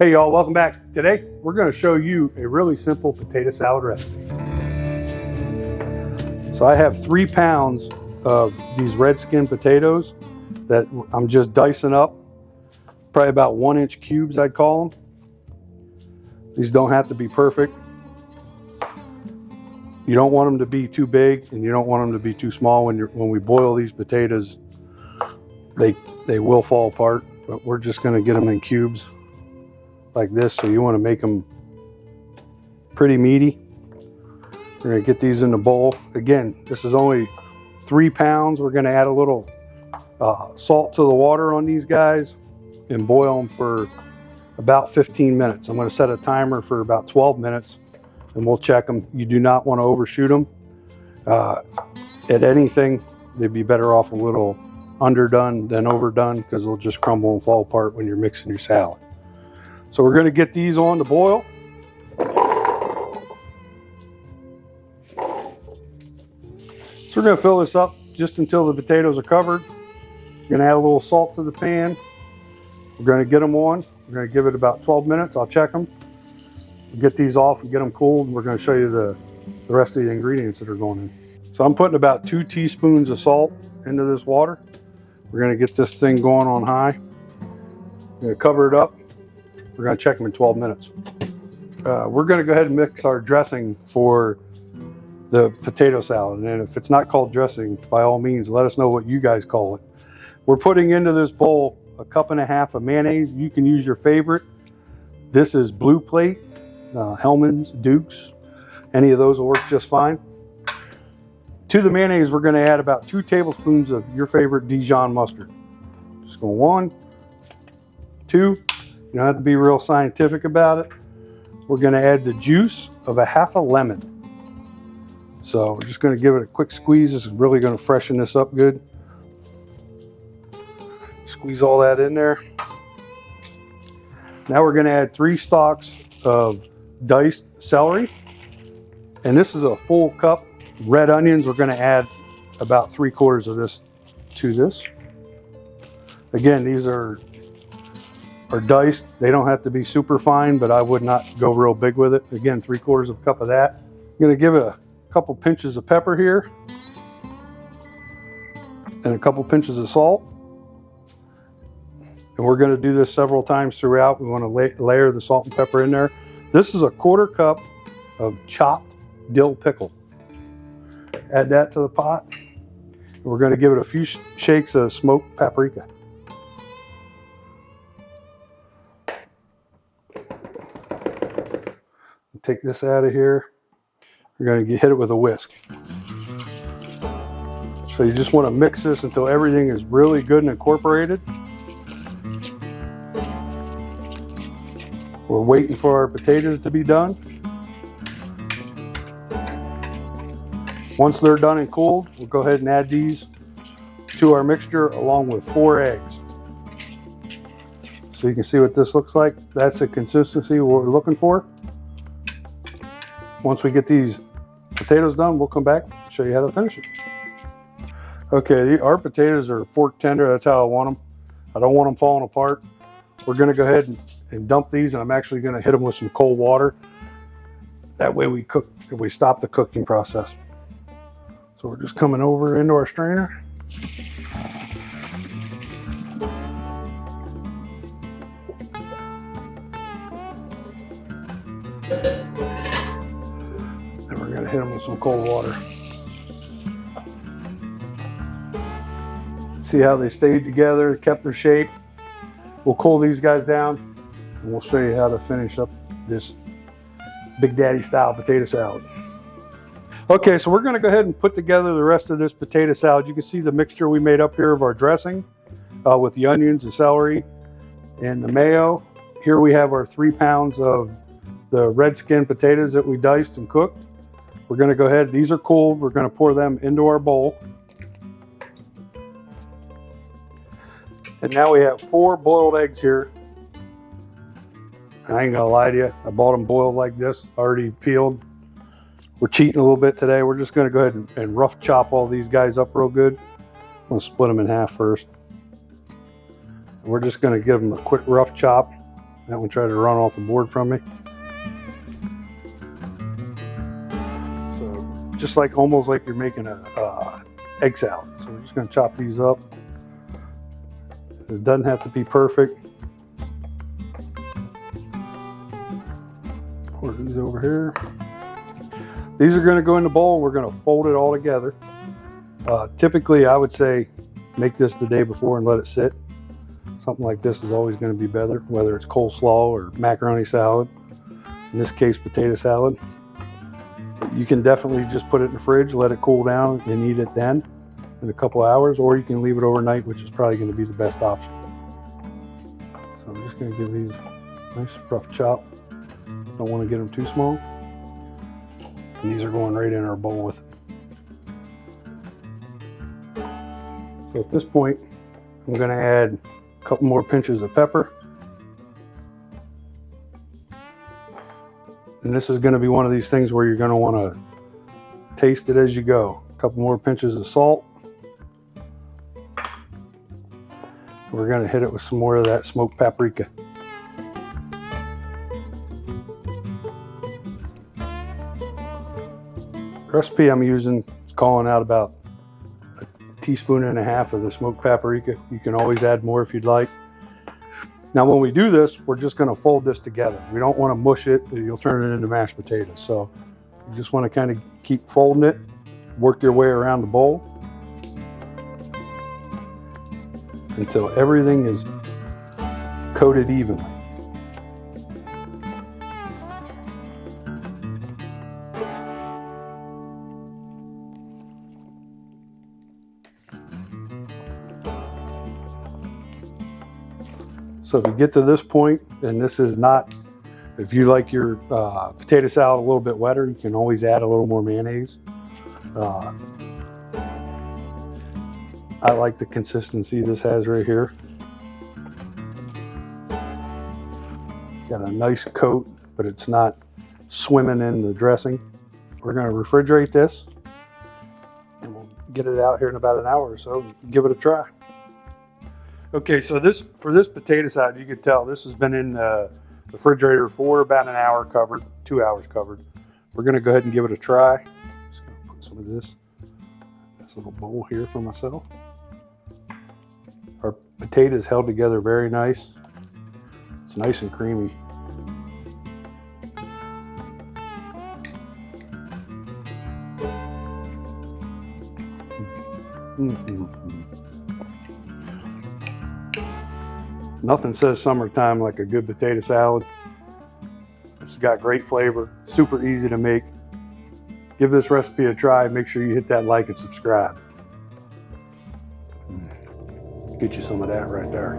Hey y'all, welcome back. Today we're going to show you a really simple potato salad recipe. So I have 3 pounds of these red skin potatoes that I'm just dicing up, probably about 1-inch cubes I'd call them. These don't have to be perfect. You don't want them to be too big and you don't want them to be too small. When we boil these potatoes, they will fall apart, but we're just going to get them in cubes like this. So you want to make them pretty meaty. We're going to get these in the bowl. Again, this is only 3 pounds. We're going to add a little salt to the water on these guys and boil them for about 15 minutes. I'm going to set a timer for about 12 minutes and we'll check them. You do not want to overshoot them. At anything, they'd be better off a little underdone than overdone because they'll just crumble and fall apart when you're mixing your salad. So we're going to get these on to boil. So we're going to fill this up just until the potatoes are covered. We're going to add a little salt to the pan. We're going to get them on. We're going to give it about 12 minutes. I'll check them. We'll get these off and get them cooled. And we're going to show you the rest of the ingredients that are going in. So I'm putting about 2 teaspoons of salt into this water. We're going to get this thing going on high. We're going to cover it up. We're going to check them in 12 minutes. We're going to go ahead and mix our dressing for the potato salad. And if it's not called dressing, by all means, let us know what you guys call it. We're putting into this bowl 1.5 cups of mayonnaise. You can use your favorite. This is Blue Plate, Hellmann's, Duke's. Any of those will work just fine. To the mayonnaise, we're going to add about 2 tablespoons of your favorite Dijon mustard. Just go 1, 2. You don't have to be real scientific about it. We're going to add the juice of half a lemon. So we're just going to give it a quick squeeze. This is really going to freshen this up good. Squeeze all that in there. Now we're going to add 3 stalks of diced celery. And this is a full cup. Red onions, we're going to add about 3/4 of this to this. Again, these are diced. They don't have to be super fine, but I would not go real big with it. Again, 3/4 of a cup of that. I'm going to give it a couple pinches of pepper here and a couple pinches of salt. And we're going to do this several times throughout. We want to layer the salt and pepper in there. This is a 1/4 cup of chopped dill pickle. Add that to the pot. And we're going to give it a few shakes of smoked paprika. Take this out of here. We're going to hit it with a whisk. So you just want to mix this until everything is really good and incorporated. We're waiting for our potatoes to be done. Once they're done and cooled, we'll go ahead and add these to our mixture along with 4 eggs. So you can see what this looks like. That's the consistency what we're looking for. Once we get these potatoes done, we'll come back and show you how to finish it. Okay, our potatoes are fork tender. That's how I want them. I don't want them falling apart. We're going to go ahead and dump these, and I'm actually going to hit them with some cold water. That way we stop the cooking process. So we're just coming over into our strainer. Then we're going to hit them with some cold water. See how they stayed together, kept their shape. We'll cool these guys down and we'll show you how to finish up this Big Daddy style potato salad. Okay, so we're going to go ahead and put together the rest of this potato salad. You can see the mixture we made up here of our dressing with the onions, the celery, and the mayo. Here we have our 3 pounds of the red skin potatoes that we diced and cooked. We're going to go ahead, these are cooled, we're going to pour them into our bowl. And now we have 4 boiled eggs here. I ain't gonna lie to you, I bought them boiled like this, already peeled. We're cheating a little bit today. We're just gonna go ahead and rough chop all these guys up real good. I'm gonna split them in half first. And we're just gonna give them a quick rough chop. That one tried to run off the board from me. So just like almost like you're making a egg salad. So we're just going to chop these up. It doesn't have to be perfect. Pour these over here. These are going to go in the bowl. We're going to fold it all together. Typically, I would say make this the day before and let it sit. Something like this is always going to be better, whether it's coleslaw or macaroni salad. In this case, potato salad. You can definitely just put it in the fridge, let it cool down, and eat it then in a couple hours, or you can leave it overnight, which is probably going to be the best option. So I'm just going to give these a nice rough chop. Don't want to get them too small. And these are going right in our bowl with it. So at this point, I'm going to add a couple more pinches of pepper. And this is going to be one of these things where you're going to want to taste it as you go. A couple more pinches of salt. We're going to hit it with some more of that smoked paprika. The recipe I'm using is calling out about a teaspoon and a half of the smoked paprika. You can always add more if you'd like. Now when we do this, we're just going to fold this together. We don't want to mush it, you'll turn it into mashed potatoes. So you just want to kind of keep folding it, work your way around the bowl until everything is coated evenly. So if you get to this point, and this is not, if you like your potato salad a little bit wetter, you can always add a little more mayonnaise. I like the consistency this has right here. Got a nice coat, but it's not swimming in the dressing. We're going to refrigerate this, and we'll get it out here in about an hour or so. Give it a try. Okay, so for this potato salad, you can tell this has been in the refrigerator for about an hour covered, 2 hours covered. We're going to go ahead and give it a try. Just going to put some of this little bowl here for myself. Our potatoes held together very nice. It's nice and creamy. Nothing says summertime like a good potato salad. It's got great flavor, super easy to make. Give this recipe a try. Make sure you hit that like and subscribe. Get you some of that right there.